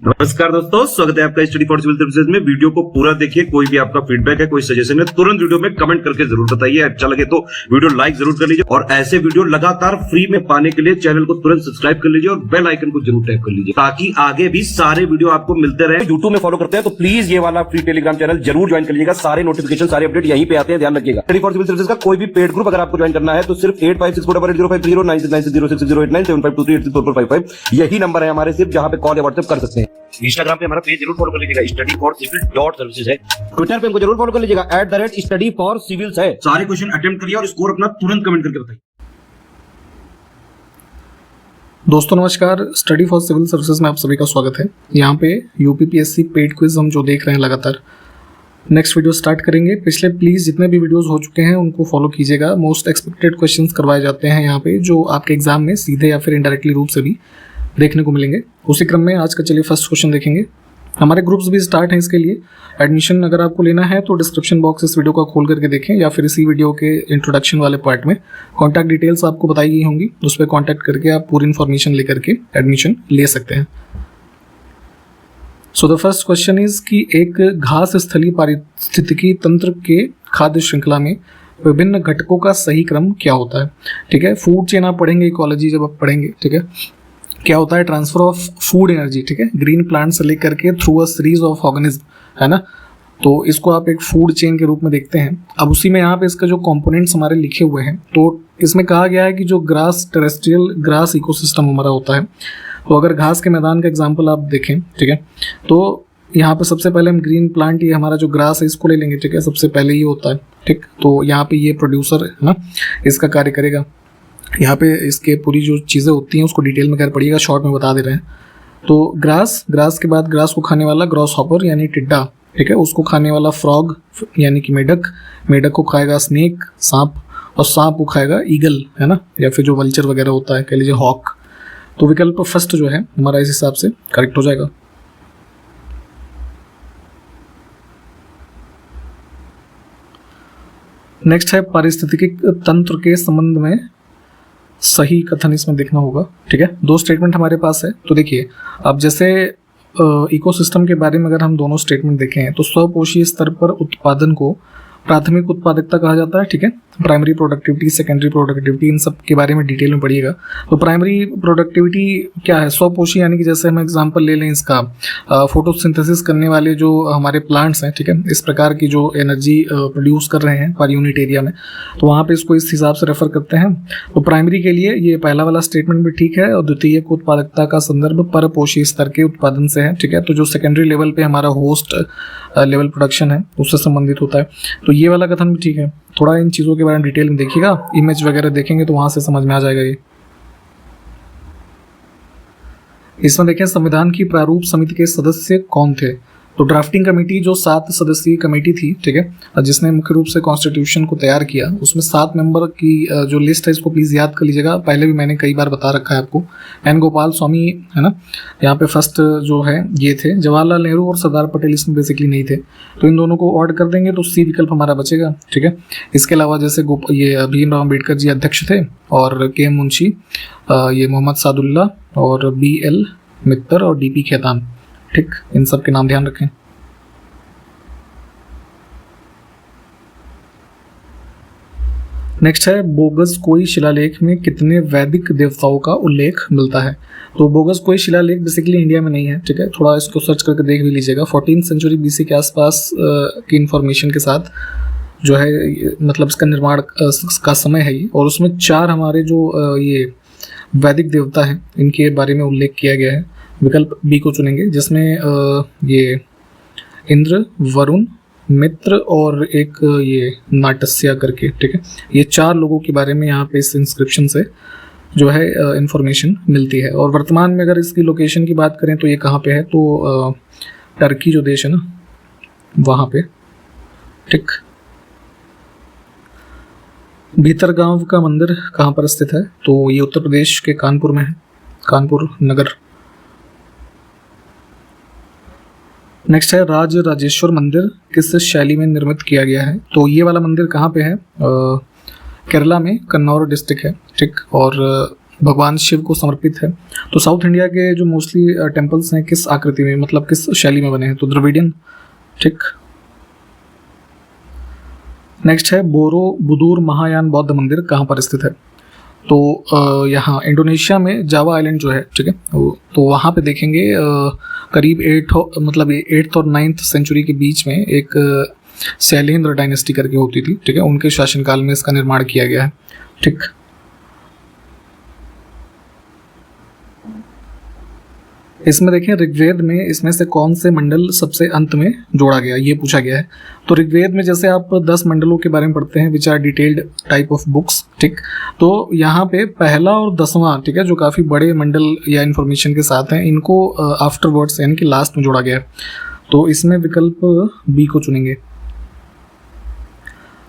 नमस्कार दोस्तों, स्वागत है आपका स्टडी फॉर सिविल सर्विसेज में। वीडियो को पूरा देखिए। कोई भी आपका फीडबैक है, कोई सजेशन है, तुरंत वीडियो में कमेंट करके जरूर बताइए। अच्छा लगे तो वीडियो लाइक जरूर कर लीजिए और ऐसे वीडियो लगातार फ्री में पाने के लिए चैनल को तुरंत सब्सक्राइब कर लीजिए और बेल आइकन को जरूर टैप कर लीजिए ताकि आगे भी सारे वीडियो आपको मिलते रहे। यूट्यूब में फॉलो करते हैं तो प्लीज ये वाला फ्री टेलीग्राम चैनल जरूर ज्वाइन कर लीजिएगा। सारे नोटिफिकेशन, सारे अपडेट यहीं पे आते हैं, ध्यान रखिएगा। स्टडी फॉर सिविल सर्विसेज का कोई भी पेड ग्रुप अगर आपको ज्वाइन करना है तो सिर्फ 856480560660897523860445 यही नंबर है हमारे, सिर्फ जहां पे कॉल या व्हाट्सएप कर सकते हैं। इंस्टाग्राम पे हमारा पेज जरूर फॉलो कर लीजिएगा, studyforcivil.services है। ट्विटर पे हमको जरूर फॉलो कर लीजिएगा, @studyforcivils है। सारे क्वेश्चन अटेम्प्ट करिए और स्कोर अपना तुरंत कमेंट करके बताइए। दोस्तों नमस्कार, स्टडी फॉर सिविल सर्विसेज में आप सभी का स्वागत है। यहाँ पे यूपीपीएससी पेड क्विज हम जो देख रहे हैं लगातार, नेक्स्ट वीडियो स्टार्ट करेंगे। पिछले प्लीज़ जितने भी वीडियोस हो चुके हैं उनको फॉलो कीजिएगा। मोस्ट एक्सपेक्टेड क्वेश्चंस करवाए जाते हैं यहाँ पे, जो आपके एग्जाम में सीधे या फिर इनडायरेक्टली रूप से भी देखने को मिलेंगे। उसी क्रम में आज का चलिए फर्स्ट क्वेश्चन देखेंगे। हमारे ग्रुप्स भी स्टार्ट हैं इसके लिए। एडमिशन अगर आपको लेना है तो डिस्क्रिप्शन बॉक्स इस वीडियो का खोल करके देखें या फिर इसी वीडियो के इंट्रोडक्शन वाले पार्ट में कॉन्टैक्ट डिटेल्स आपको बताई गई होंगी, उस पर कॉन्टैक्ट करके आप पूरी इन्फॉर्मेशन लेकर के एडमिशन ले सकते हैं। So the first question is कि एक घास स्थलीय पारिस्थितिकी तंत्र के खाद्य श्रृंखला में विभिन्न घटकों का सही क्रम क्या होता है। ठीक है, फूड चेन आप पढ़ेंगे, इकोलॉजी जब आप पढ़ेंगे, ठीक है, क्या होता है ट्रांसफर ऑफ फूड एनर्जी, ठीक है, ग्रीन प्लांट से लेकर के through a series of organism, है ना। तो इसको आप एक फूड चेन के रूप में देखते हैं। अब उसी में यहाँ पे इसका जो कंपोनेंट्स हमारे लिखे हुए हैं, तो इसमें कहा गया है कि जो ग्रास टेरेस्ट्रियल ग्रास इकोसिस्टम हमारा होता है, तो अगर घास के मैदान का एग्जाम्पल आप देखें, ठीक है, तो यहाँ पे सबसे पहले हम ग्रीन प्लांट, ये हमारा जो ग्रास है इसको ले लेंगे, ठीक है, सबसे पहले ये होता है, ठीक। तो यहाँ पे ये प्रोड्यूसर है ना, इसका कार्य करेगा। यहाँ पे इसके पूरी जो चीज़ें होती हैं उसको डिटेल में कर पड़िएगा, शॉर्ट में बता दे रहे हैं। तो ग्रास के बाद ग्रास को खाने वाला ग्रॉस हॉपर यानी टिड्डा, ठीक है, उसको खाने वाला फ्रॉग यानी कि मेढक को खाएगा स्नेक, सांप, और सांप को खाएगा ईगल, है ना, या फिर जो वल्चर वगैरह होता है, कह लीजिए हॉक। तो विकल्प फर्स्ट जो है हमारा इस हिसाब से करेक्ट हो जाएगा। नेक्स्ट है पारिस्थितिकी तंत्र के संबंध में सही कथन इसमें देखना होगा। ठीक है, दो स्टेटमेंट हमारे पास है। तो देखिए, अब जैसे इकोसिस्टम के बारे में अगर हम दोनों स्टेटमेंट देखें तो स्वपोषी स्तर पर उत्पादन को प्राथमिक उत्पादकता कहा जाता है। ठीक है, प्राइमरी प्रोडक्टिविटी, सेकेंडरी प्रोडक्टिविटी, इन सब के बारे में डिटेल में पढ़िएगा। तो प्राइमरी प्रोडक्टिविटी क्या है, स्वपोषी यानी कि जैसे हम एग्जांपल ले लें इसका, फोटोसिंथेसिस करने वाले जो हमारे प्लांट्स हैं, ठीक है, इस प्रकार की जो एनर्जी प्रोड्यूस कर रहे हैं पर यूनिट एरिया में, तो वहाँ पे इसको इस हिसाब से रेफर करते हैं। तो प्राइमरी के लिए ये पहला वाला स्टेटमेंट भी ठीक है, और द्वितीयक उत्पादकता का संदर्भ परपोषी स्तर के उत्पादन से है। ठीक है, तो जो सेकेंडरी लेवल पे हमारा होस्ट लेवल प्रोडक्शन है उससे संबंधित होता है। तो ये वाला कथन भी ठीक है। थोड़ा इन चीज़ों के बारे में डिटेल में देखिएगा, इमेज वगैरह देखेंगे तो वहाँ से समझ में आ जाएगा ये। इसमें देखें संविधान की प्रारूप समिति के सदस्य कौन थे। तो ड्राफ्टिंग कमेटी जो 7 सदस्यीय कमेटी थी, ठीक है, जिसने मुख्य रूप से कॉन्स्टिट्यूशन को तैयार किया, उसमें 7 मेंबर की जो लिस्ट है इसको प्लीज़ याद कर लीजिएगा। पहले भी मैंने कई बार बता रखा है आपको। एन गोपाल स्वामी, है ना, यहाँ पे फर्स्ट जो है ये थे। जवाहरलाल नेहरू और सरदार पटेल इसमें बेसिकली नहीं थे, तो इन दोनों को ऑड कर देंगे तो सी विकल्प हमारा बचेगा। ठीक है, इसके अलावा जैसे ये भीमराव अम्बेडकर जी अध्यक्ष थे, और के मुंशी, ये मोहम्मद सादुल्ला, और BL मित्तर, और DP खेतान। ठीक, इन सब के नाम ध्यान रखें। नेक्स्ट है बोगस कोई शिलालेख में कितने वैदिक देवताओं का उल्लेख मिलता है। तो बोगस कोई शिलालेख बेसिकली इंडिया में नहीं है। ठीक है, थोड़ा इसको सर्च करके देख भी लीजिएगा। 14th सेंचुरी BC के आसपास की इंफॉर्मेशन के साथ जो है, मतलब इसका निर्माण का समय है ये, और उसमें 4 हमारे जो ये वैदिक देवता हैं इनके बारे में उल्लेख किया गया है। विकल्प B को चुनेंगे, जिसमें ये इंद्र, वरुण, मित्र और एक ये नाटस्या करके, ठीक है, ये 4 लोगों के बारे में यहाँ पे इस इंस्क्रिप्शन से जो है इंफॉर्मेशन मिलती है। और वर्तमान में अगर इसकी लोकेशन की बात करें तो ये कहाँ पे है, तो टर्की जो देश है ना, वहाँ पे। ठीक, भीतरगांव का मंदिर कहाँ पर स्थित है, तो ये उत्तर प्रदेश के कानपुर में है, कानपुर नगर। नेक्स्ट है राज राजेश्वर मंदिर किस शैली में निर्मित किया गया है। तो ये वाला मंदिर कहाँ पे है, केरला में कन्नौर डिस्ट्रिक्ट है। ठीक, और भगवान शिव को समर्पित है। तो साउथ इंडिया के जो मोस्टली टेम्पल्स हैं किस आकृति में, मतलब किस शैली में बने हैं, तो द्रविडियन। ठीक। नेक्स्ट है बोरोबुदुर महायान बौद्ध मंदिर कहाँ पर स्थित है। तो यहाँ इंडोनेशिया में जावा आइलैंड जो है, ठीक है, तो वहाँ पे देखेंगे करीब 8th और 9th सेंचुरी के बीच में एक शैलेंद्र डायनेस्टी करके होती थी, ठीक है, उनके शासनकाल में इसका निर्माण किया गया है। ठीक। इसमें देखें ऋग्वेद में इसमें से कौन से मंडल सबसे अंत में जोड़ा गया, ये पूछा गया है। तो ऋग्वेद में जैसे आप 10 मंडलों के बारे में पढ़ते हैं which are detailed type of books, ठीक, तो यहाँ पे पहला और 10वां, ठीक है, जो काफ़ी बड़े मंडल या इन्फॉर्मेशन के साथ हैं, इनको आफ्टरवर्ड्स यानी कि लास्ट में जोड़ा गया है। तो इसमें विकल्प बी को चुनेंगे।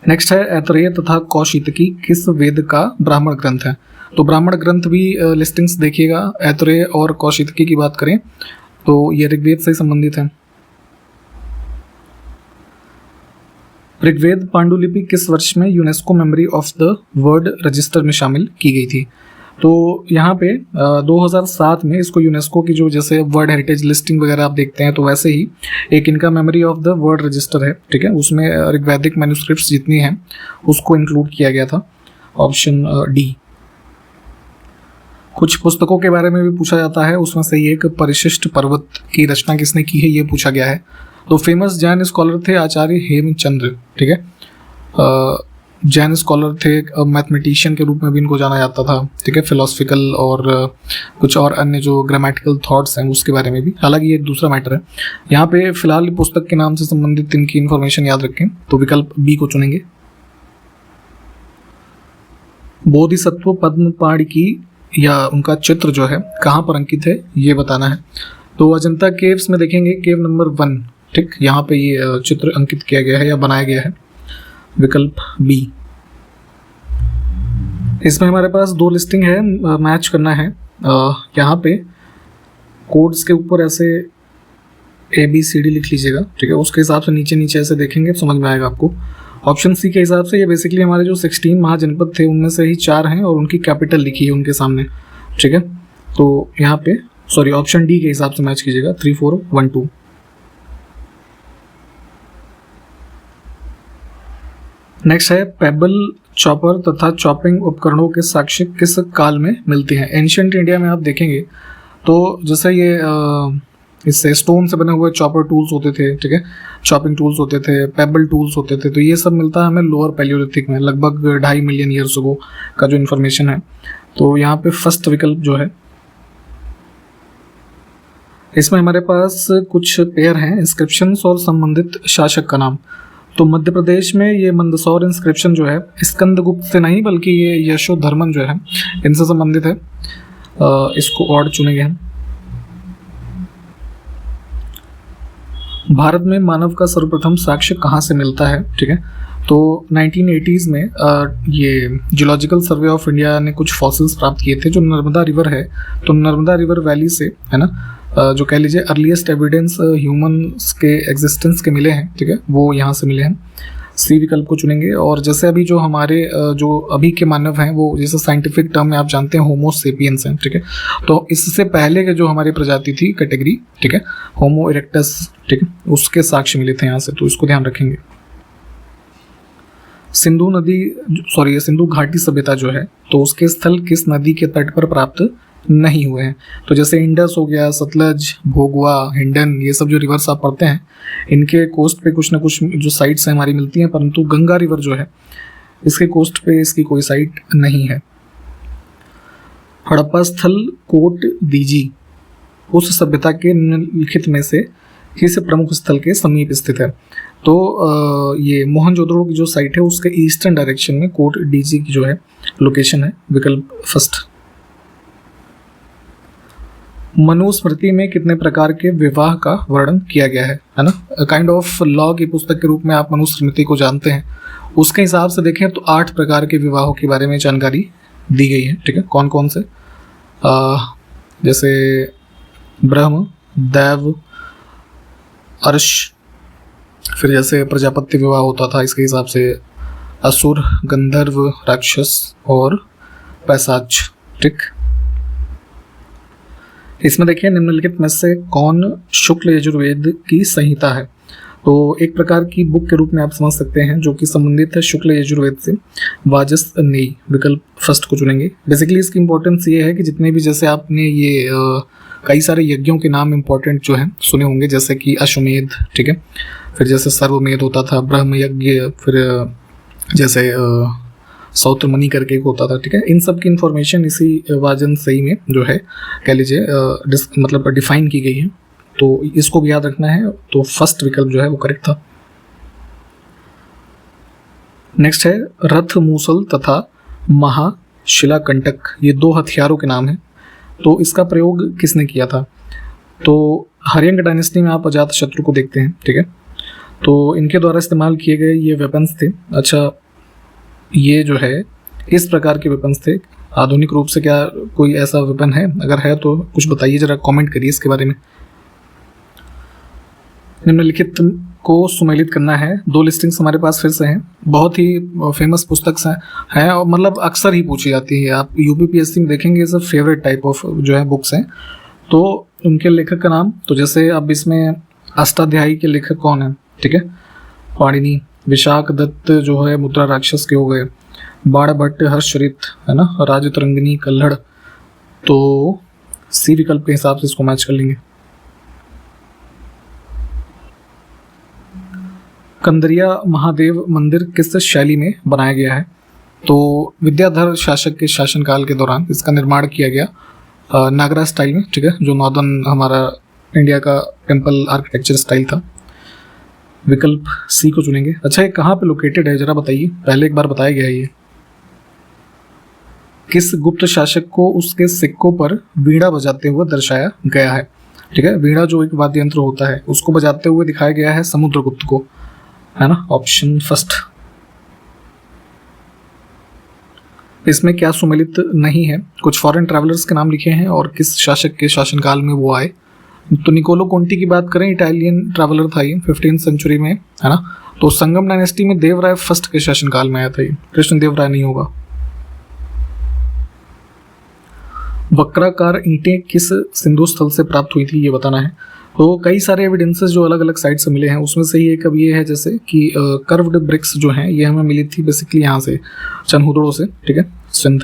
नेक्स्ट है ऐतरेय तथा कौशितकी किस वेद का ब्राह्मण ग्रंथ है। तो ब्राह्मण ग्रंथ भी लिस्टिंग्स देखिएगा, ऐतरेय और कौशितकी की बात करें तो ये ऋग्वेद से संबंधित है। ऋग्वेद पांडुलिपि किस वर्ष में UNESCO memory of the world register में शामिल की गई थी। तो यहाँ पे 2007 में इसको यूनेस्को की जो जैसे वर्ल्ड हेरिटेज लिस्टिंग वगैरह आप देखते हैं, तो वैसे ही एक इनका memory of the world register है, ठीक है, उसमें ऋग्वैदिक मैन्युस्क्रिप्ट्स जितनी हैं उसको इंक्लूड किया गया था। Option D. कुछ पुस्तकों के बारे में भी पूछा जाता है, उसमें से एक परिशिष्ट पर्वत की रचना किसने की है ये पूछा गया है। तो फेमस जैन स्कॉलर थे आचार्य हेमचंद्र, ठीक है, जैन स्कॉलर थे, मैथमेटिशियन के रूप में भी इनको जाना जाता था, ठीक है, फिलोसफिकल और कुछ और अन्य जो ग्रामेटिकल थॉट्स हैं उसके बारे में भी, हालांकि ये दूसरा मैटर है। यहाँ पे फिलहाल पुस्तक के नाम से संबंधित इनकी इन्फॉर्मेशन याद रखें, तो विकल्प बी को चुनेंगे। बोधिसत्व पद्मपाणि की या उनका चित्र जो है कहाँ पर अंकित है ये बताना है। तो अजंता केव्स में देखेंगे केव नंबर 1, ठीक, यहाँ पे ये चित्र अंकित किया गया है या बनाया गया है, विकल्प बी। इसमें हमारे पास 2 लिस्टिंग है, मैच करना है। यहाँ पे कोड्स के ऊपर ऐसे ABCD लिख लीजिएगा, ठीक है, उसके हिसाब से नीचे नीचे ऐसे देखेंगे समझ में आएगा आपको। ऑप्शन सी के हिसाब से ये बेसिकली हमारे जो 16 महाजनपद थे उनमें से ही 4 हैं और उनकी कैपिटल लिखी है उनके सामने, ठीक है। तो यहाँ पे ऑप्शन डी के हिसाब से मैच कीजिएगा 3, 4, 1, 2। नेक्स्ट है पेबल चॉपर तथा चॉपिंग उपकरणों के साक्ष्य किस काल में मिलते हैं। एंशिएंट इंडिया में आप देखेंगे तो जैसे ये इससे स्टोन से बने हुए चॉपर टूल्स होते थे, ठीक है, चॉपिंग टूल्स होते थे, पेबल टूल्स होते थे, तो ये सब मिलता है हमें लोअर पैलियोलिथिक में, लगभग 2.5 मिलियन ईयर्स अगो का जो इन्फॉर्मेशन है। तो यहाँ पे फर्स्ट विकल्प जो है, इसमें हमारे पास कुछ पेयर हैं इंस्क्रिप्शंस और संबंधित शासक का नाम। तो मध्य प्रदेश में ये मंदसौर इंस्क्रिप्शन जो है स्कंदगुप्त से नहीं बल्कि ये यशोधर्मन जो है इनसे संबंधित है, इसको ऑड चुनेंगे हम। भारत में मानव का सर्वप्रथम साक्ष्य कहाँ से मिलता है, ठीक है, तो 1980s में ये जियोलॉजिकल सर्वे ऑफ इंडिया ने कुछ फॉसिल्स प्राप्त किए थे जो नर्मदा रिवर है, तो नर्मदा रिवर वैली से, है ना, जो कह लीजिए अर्लीस्ट एविडेंस ह्यूमन्स के एग्जिस्टेंस के मिले हैं, ठीक है, वो यहाँ से मिले हैं। सी विकल्प को चुनेंगे। और जैसे अभी जो हमारे जो अभी के मानव हैं वो जैसे साइंटिफिक टर्म में आप जानते हैं होमो सेपियंस हैं, ठीक है, तो इससे पहले के जो हमारी प्रजाति थी कैटेगरी, ठीक है, होमो इरेक्टस, ठीक है, उसके साक्ष्य मिले थे यहाँ से, तो इसको ध्यान रखेंगे। सिंधु घाटी सभ्यता जो है तो उसके स्थल किस नदी के तट पर प्राप्त नहीं हुए हैं। तो जैसे इंडस हो गया, सतलज, भोगवा, हिंडन, ये सब जो रिवर्स आप पढ़ते हैं इनके कोस्ट पे कुछ ना कुछ जो साइट्स हैं हमारी मिलती हैं, परंतु गंगा रिवर जो है इसके कोस्ट पे इसकी कोई साइट नहीं है। हड़प्पा स्थल कोट दीजी उस सभ्यता के निम्नलिखित में से किस प्रमुख स्थल के समीप स्थित है। तो ये मोहनजोदड़ो की जो साइट है उसके ईस्टर्न डायरेक्शन में कोट डीजी की जो है लोकेशन है, विकल्प फर्स्ट। मनुस्मृति में कितने प्रकार के विवाह का वर्णन किया गया है ना, काइंड ऑफ लॉ की पुस्तक के रूप में आप मनुस्मृति को जानते हैं, उसके हिसाब से देखें तो 8 प्रकार के विवाहों के बारे में जानकारी दी गई है, ठीक है। कौन कौन से, जैसे ब्रह्म, दैव, अर्श, फिर जैसे प्रजापत्य विवाह होता था इसके हिसाब से असुर, गंधर्व, राक्षस और पैशाच, ठीक। इसमें देखिए निम्नलिखित में से कौन शुक्ल यजुर्वेद की संहिता है। तो एक प्रकार की बुक के रूप में आप समझ सकते हैं जो कि संबंधित है शुक्ल यजुर्वेद से, वाजसनेयी, विकल्प फर्स्ट को चुनेंगे। बेसिकली इसकी इंपॉर्टेंस ये है कि जितने भी जैसे आपने ये कई सारे यज्ञों के नाम इंपॉर्टेंट जो हैं सुने होंगे, जैसे कि अश्वमेध, ठीक है, फिर जैसे सर्वमेध होता था, ब्रह्म यज्ञ, फिर जैसे सौत्रमणि करके एक होता था, ठीक है। इन सब की इंफॉर्मेशन इसी वाजसनेयी में जो है कह लीजिए मतलब डिफाइन की गई है, तो इसको भी याद रखना है। तो फर्स्ट विकल्प जो है वो करेक्ट था। नेक्स्ट है रथ मूसल तथा महाशिलाकंटक, ये दो हथियारों के नाम हैं। तो इसका प्रयोग किसने किया था? तो हर्यंक डायनेस्टी में आप अजातशत्रु को देखते हैं, ठीक है, तो इनके द्वारा इस्तेमाल किए गए ये वेपन्स थे। अच्छा, ये जो है इस प्रकार के वेपन्स थे। आधुनिक रूप से क्या कोई ऐसा वेपन है? अगर है तो कुछ बताइए, जरा कमेंट करिए इसके बारे में। निम्नलिखित को सुमेलित करना है। दो लिस्टिंग्स हमारे पास फिर से हैं, बहुत ही फेमस पुस्तक हैं और मतलब अक्सर ही पूछी जाती है। आप यूपीपीएससी में देखेंगे, ये सब फेवरेट टाइप ऑफ जो है बुक्स हैं। तो उनके लेखक का नाम, तो जैसे अब इसमें अष्टाध्यायी के लेखक कौन है, ठीक है, पाणिनि, विशाख दत्त जो है मुद्रा राक्षस के हो गए, बाणभट्ट हर्षचरित है ना, राजतरंगिनी कल्हड़, तो सी विकल्प के हिसाब से इसको मैच कर लेंगे। कंदरिया महादेव मंदिर किस शैली में बनाया गया है? तो विद्याधर शासक के शासनकाल के दौरान इसका निर्माण किया गया नागरा स्टाइल में, ठीक है, जो नॉर्दर्न हमारा इंडिया का टेम्पल आर्किटेक्चर स्टाइल था। विकल्प सी को चुनेंगे। अच्छा, ये कहाँ पे लोकेटेड है जरा बताइए, पहले एक बार बताया गया है ये। किस गुप्त शासक को उसके सिक्कों पर वीणा बजाते हुए दर्शाया गया है? ठीक है, वीणा जो एक वाद्य यंत्र होता है उसको बजाते हुए दिखाया गया है समुद्रगुप्त को, है ना, ऑप्शन फर्स्ट। इसमें क्या सुमेलित नहीं है? कुछ फॉरेन ट्रैवलर्स के नाम लिखे हैं और किस शासक के शासनकाल में वो आए। तो निकोलो कोंटी की बात करें, इटालियन ट्रैवलर था ये 15th सेंचुरी में, है ना। तो संगम डायनेस्टी में देवराय फर्स्ट के शासनकाल में आया था ये, कृष्ण देवराय नहीं होगा। वक्राकार ईंटें किस सिंधु स्थल से प्राप्त हुई थी, ये बताना है। तो कई सारे एविडेंसेस जो अलग अलग साइट से मिले हैं, उसमें से ही एक अब ये है जैसे कि कर्व्ड ब्रिक्स जो हैं ये हमें मिली थी बेसिकली यहाँ से, चनहुदड़ो से, ठीक है, सिंध।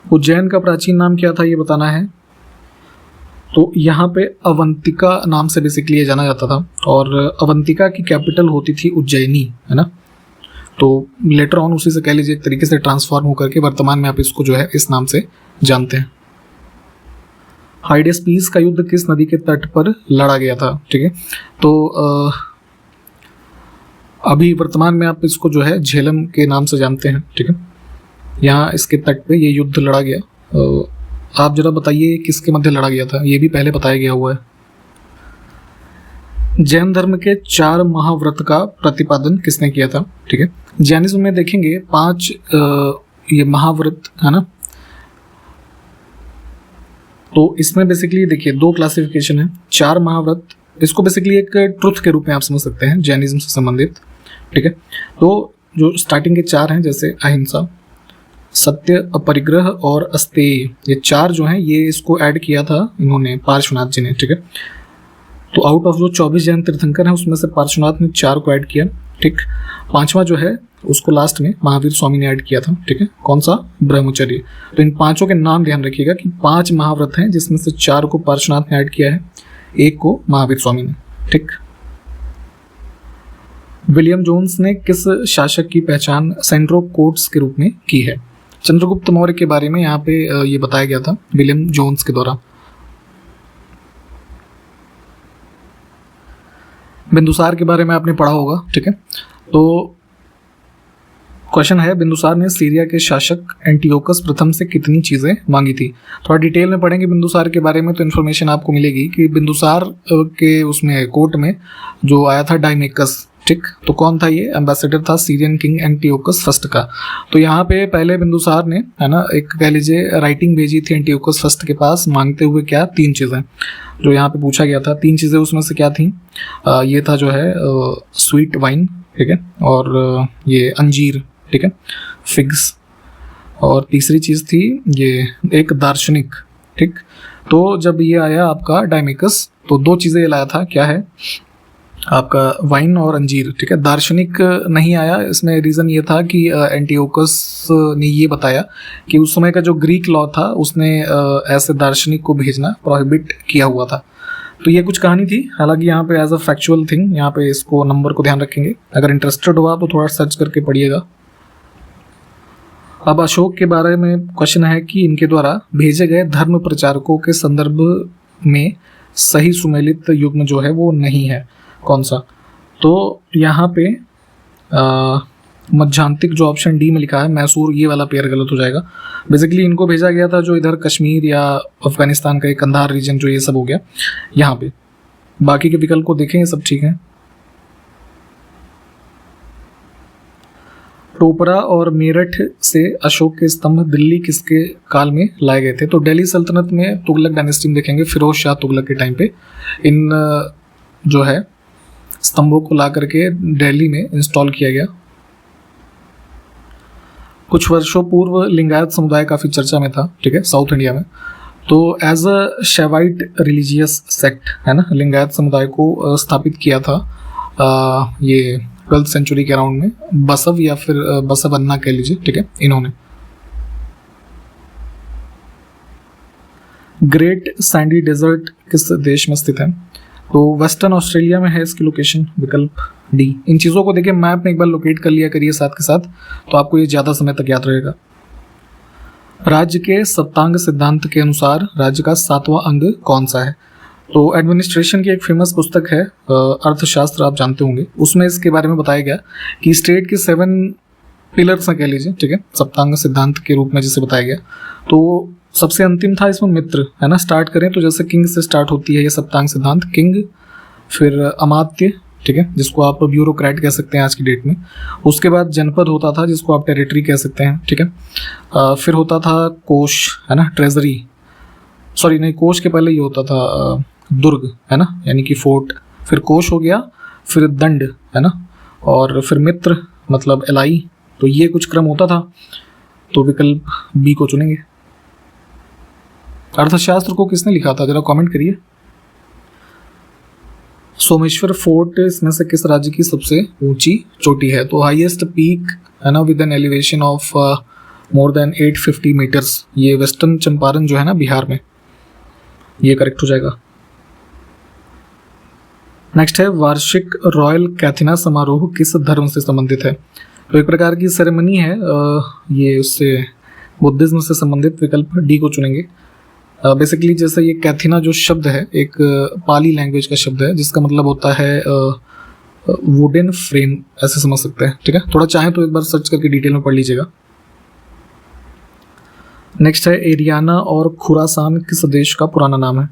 उज्जैन का प्राचीन नाम क्या था, ये बताना है। तो यहाँ पे अवंतिका नाम से बेसिकली ये जाना जाता था और अवंतिका की कैपिटल होती थी उज्जैनी, है ना। तो लेटर ऑन उसी से कह लीजिए एक तरीके से ट्रांसफॉर्म होकर के वर्तमान में आप इसको जो है इस नाम से जानते हैं। हाइडेस्पीस का युद्ध किस नदी के तट पर लड़ा गया था, ठीक है। तो अभी वर्तमान में आप इसको जो है झेलम के नाम से जानते हैं, ठीक है। यहाँ इसके तट पे ये युद्ध लड़ा गया। आप जरा बताइए किसके मध्य लड़ा गया था, ये भी पहले बताया गया हुआ है। जैन धर्म के 4 महाव्रत का प्रतिपादन किसने किया था, ठीक है। जैनिज्म में देखेंगे 5 ये महाव्रत, है ना। तो इसमें बेसिकली देखिए 2 क्लासिफिकेशन है। 4 महाव्रत, इसको बेसिकली एक ट्रुथ के रूप में आप समझ सकते हैं जैनिज्म से संबंधित, ठीक है। तो जो स्टार्टिंग के 4 हैं जैसे अहिंसा, सत्य, अपरिग्रह और अस्तेय, ये 4 जो हैं ये इसको ऐड किया था इन्होंने, पार्श्वनाथ जी ने, ठीक है। तो आउट ऑफ जो 24 जैन तीर्थंकर हैं उसमें से पार्श्वनाथ ने 4 को ऐड किया, ठीक। 5वां जो है उसको लास्ट में महावीर स्वामी ने ऐड किया था, ठीक है। कौन सा? ब्रह्मचर्य। तो इन 5 के नाम ध्यान रखिएगा कि 5 महाव्रत हैं जिसमें से 4 को पार्श्वनाथ ने ऐड किया है, 1 को महावीर स्वामी ने, ठीक। विलियम जोन्स ने किस शासक की पहचान सेंट्रो कोट्स के रूप में की है? चंद्रगुप्त मौर्य के बारे में यहाँ पे ये बताया गया था विलियम जोन्स के द्वारा। बिंदुसार के बारे में आपने पढ़ा होगा, ठीक है। तो क्वेश्चन है, बिंदुसार ने सीरिया के शासक एंटियोकस प्रथम से कितनी चीजें मांगी थी? थोड़ा डिटेल में पढ़ेंगे बिंदुसार के बारे में तो इन्फॉर्मेशन आपको मिलेगी कि बिंदुसार के उसमें कोर्ट में जो आया था डायमेकस, ठीक। तो कौन था ये? एम्बेसडर था सीरियन किंग एंटियोकस फर्स्ट का। तो यहाँ पे पहले बिंदुसार ने, है ना, एक कह लीजिए राइटिंग भेजी थी एंटियोकस फर्स्ट के पास मांगते हुए क्या? 3 चीज़ें जो यहाँ पे पूछा गया था। 3 चीज़ें उसमें से क्या थी? ये था जो है स्वीट वाइन, ठीक है, और ये अंजीर, ठीक है, फिग्स, और तीसरी चीज़ थी ये एक दार्शनिक, ठीक। तो जब ये आया आपका डायमिकस, तो दो चीज़ें ये लाया था, क्या है आपका वाइन और अंजीर, ठीक है। दार्शनिक नहीं आया, इसमें रीज़न ये था कि एंटियोकस ने ये बताया कि उस समय का जो ग्रीक लॉ था उसने ऐसे दार्शनिक को भेजना प्रोहिबिट किया हुआ था। तो ये कुछ कहानी थी, हालांकि यहाँ पे एज अ फैक्चुअल थिंग यहाँ पे इसको नंबर को ध्यान रखेंगे। अगर इंटरेस्टेड हुआ तो थोड़ा सर्च करके पढ़िएगा। अब अशोक के बारे में क्वेश्चन है कि इनके द्वारा भेजे गए धर्म प्रचारकों के संदर्भ में सही सुमेलित युग्म जो है वो नहीं है, कौन सा? तो यहाँ पे मध्यांतिक जो ऑप्शन डी में लिखा है मैसूर, ये वाला पेयर गलत हो जाएगा। बेसिकली इनको भेजा गया था जो इधर कश्मीर या अफगानिस्तान का एक कंधार रीजन जो ये सब हो गया यहाँ पे। बाकी के विकल्प को देखें, सब ठीक है। टोपरा और मेरठ से अशोक के स्तंभ दिल्ली किसके काल में लाए गए थे? तो दिल्ली सल्तनत में तुगलक डायनेस्टी में देखेंगे, फिरोज शाह तुगलक के टाइम पे इन जो है स्तंभों को ला करके दिल्ली में इंस्टॉल किया गया। कुछ वर्षों पूर्व लिंगायत समुदाय काफ़ी चर्चा में था, ठीक है, साउथ इंडिया में। तो एज अ शैवाइट रिलीजियस सेक्ट है ना, लिंगायत समुदाय को स्थापित किया था ये 12th सेंचुरी के अराउंड में, बसव या फिर बसवन्ना कह लीजिए, ठीक है, इन्होंने। ग्रेट सैंडी डेजर्ट किस देश में स्थित है? तो वेस्टर्न ऑस्ट्रेलिया में है इसकी लोकेशन, विकल्प डी। इन चीज़ों को देखिए मैप में एक बार लोकेट कर लिया करिए साथ के साथ, तो आपको ये ज़्यादा समय तक याद रहेगा। राज्य के सप्तांग सिद्धांत के अनुसार राज्य का 7वां अंग कौन सा है? तो एडमिनिस्ट्रेशन की एक फेमस पुस्तक है अर्थशास्त्र, आप जानते होंगे, उसमें इसके बारे में बताया गया कि स्टेट के 7 पिलर्स हैं कह लीजिए, ठीक है, सप्तांग सिद्धांत के रूप में जिसे बताया गया। तो सबसे अंतिम था इसमें मित्र, है ना। स्टार्ट करें तो जैसे किंग से स्टार्ट होती है ये सप्तांग सिद्धांत, किंग, फिर अमात्य, ठीक है, जिसको आप ब्यूरोक्रेट कह सकते हैं आज की डेट में। उसके बाद जनपद होता था जिसको आप टेरिटरी कह सकते हैं, ठीक है। फिर होता था कोश, है ना, ट्रेजरी, सॉरी नहीं, कोश के पहले ये होता था दुर्ग, है ना, यानी कि फोर्ट। फिर कोश हो गया, फिर दंड, है ना, और फिर मित्र मतलब एलाई। तो ये कुछ क्रम होता था, तो विकल्प बी को चुनेंगे। अर्थशास्त्र को किसने लिखा था, जरा कमेंट करिए। सोमेश्वर फोर्ट इसमें से किस राज्य की सबसे ऊंची चोटी है? तो हाईएस्ट पीक है ना, with an elevation of more than 850 metres, ये वेस्टर्न चंपारण जो है ना बिहार में, ये करेक्ट हो जाएगा। नेक्स्ट है वार्षिक रॉयल कैथिना समारोह किस धर्म से संबंधित है? तो एक प्रकार की सेरेमनी है, ये उससे बुद्धिज्म से संबंधित, विकल्प डी को चुनेंगे। बेसिकली जैसे ये कैथिना जो शब्द है एक पाली लैंग्वेज का शब्द है जिसका मतलब होता है वुडन फ्रेम, ऐसे समझ सकते हैं, ठीक है। थोड़ा चाहे तो एक बार सर्च करके डिटेल में पढ़ लीजिएगा। नेक्स्ट है एरियाना और खुरासान किस देश का पुराना नाम है?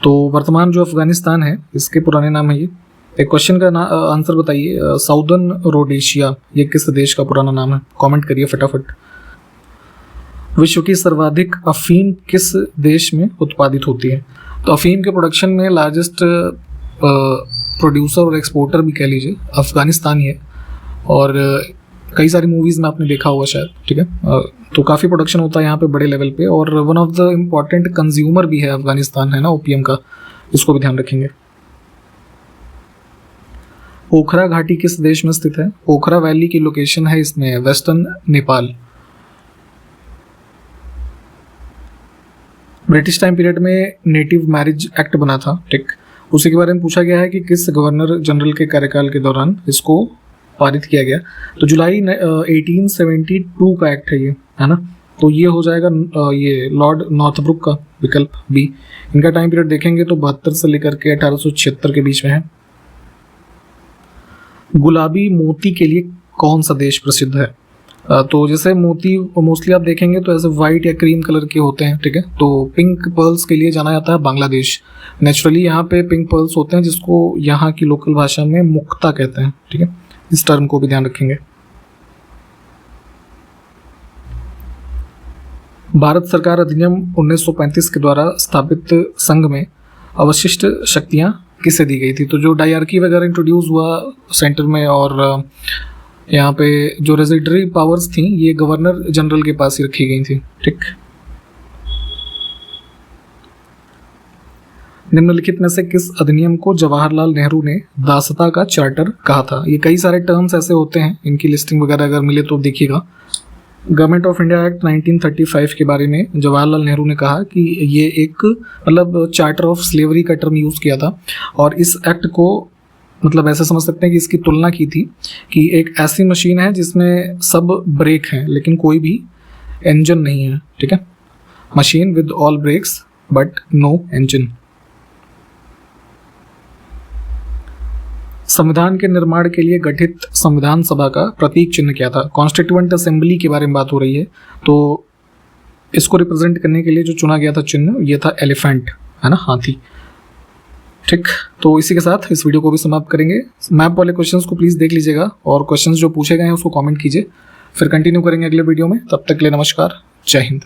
तो वर्तमान जो अफगानिस्तान है इसके पुराने नाम है ये। एक क्वेश्चन का आंसर बताइए, साउदर्न रोडेशिया ये किस देश का पुराना नाम है? कमेंट करिए फटाफट। विश्व की सर्वाधिक अफीम किस देश में उत्पादित होती है? तो अफीम के प्रोडक्शन में लार्जेस्ट प्रोड्यूसर और एक्सपोर्टर भी कह लीजिए अफगानिस्तान ही है, और कई सारी मूवीज़ में आपने देखा होगा शायद, ठीक है। तो काफ़ी प्रोडक्शन होता है यहाँ पे बड़े लेवल पे, और one of the important consumer भी है अफगानिस्तान, है ना, ओपीएम का, इसको भी ध्यान रखेंगे। पोखरा घाटी किस देश में स्थित है? पोखरा वैली की लोकेशन है इसमें western Nepal. British time period में नेटिव मैरिज एक्ट बना था, ठीक, उसी के बारे में पूछा गया है कि किस गवर्नर जनरल के कार्यकाल के दौरान इसको पारित किया गया। तो जुलाई 1872 का एक्ट है ये, है ना। तो ये हो जाएगा ये लॉर्ड नॉर्थब्रुक का, विकल्प बी। इनका टाइम पीरियड देखेंगे तो 72 से लेकर के 1876 के बीच में है। गुलाबी मोती के लिए कौन सा देश प्रसिद्ध है? तो जैसे मोती मोस्टली आप देखेंगे तो ऐसे वाइट या क्रीम कलर के होते हैं, ठीक है। तो पिंक पर्ल्स के लिए जाना जाता है बांग्लादेश। नेचुरली यहाँ पे पिंक पर्ल्स होते हैं जिसको यहाँ की लोकल भाषा में मुक्ता कहते हैं, ठीक है। इस टर्म को भी ध्यान रखेंगे। भारत सरकार अधिनियम 1935 के द्वारा स्थापित संघ में अवशिष्ट शक्तियाँ किसे दी गई थी? तो जो डायरकी वगैरह इंट्रोड्यूस हुआ सेंटर में और यहाँ पे जो रेजिडरी पावर्स थी ये गवर्नर जनरल के पास ही रखी गई थी। ठीक, निम्नलिखित में से किस अधिनियम को जवाहरलाल नेहरू ने दासता का चार्टर कहा था? ये कई सारे टर्म्स ऐसे होते हैं, इनकी लिस्टिंग वगैरह अगर मिले तो देखिएगा। गवर्नमेंट ऑफ इंडिया एक्ट 1935 के बारे में जवाहरलाल नेहरू ने कहा कि ये एक मतलब चार्टर ऑफ स्लेवरी का टर्म यूज़ किया था, और इस एक्ट को मतलब ऐसे समझ सकते हैं कि इसकी तुलना की थी कि एक ऐसी मशीन है जिसमें सब ब्रेक हैं लेकिन कोई भी इंजन नहीं है। ठीक है, machine with all brakes but no engine. संविधान के निर्माण के लिए गठित संविधान सभा का प्रतीक चिन्ह क्या था? कॉन्स्टिट्यूएंट असेंबली के बारे में बात हो रही है, तो इसको रिप्रेजेंट करने के लिए जो चुना गया था चिन्ह ये था एलिफेंट, है ना, हाथी। ठीक, तो इसी के साथ इस वीडियो को भी समाप्त करेंगे। मैप वाले क्वेश्चंस को प्लीज़ देख लीजिएगा और क्वेश्चंस जो पूछे गए हैं उसको कमेंट कीजिए, फिर कंटिन्यू करेंगे अगले वीडियो में। तब तक के लिए नमस्कार, जय हिंद।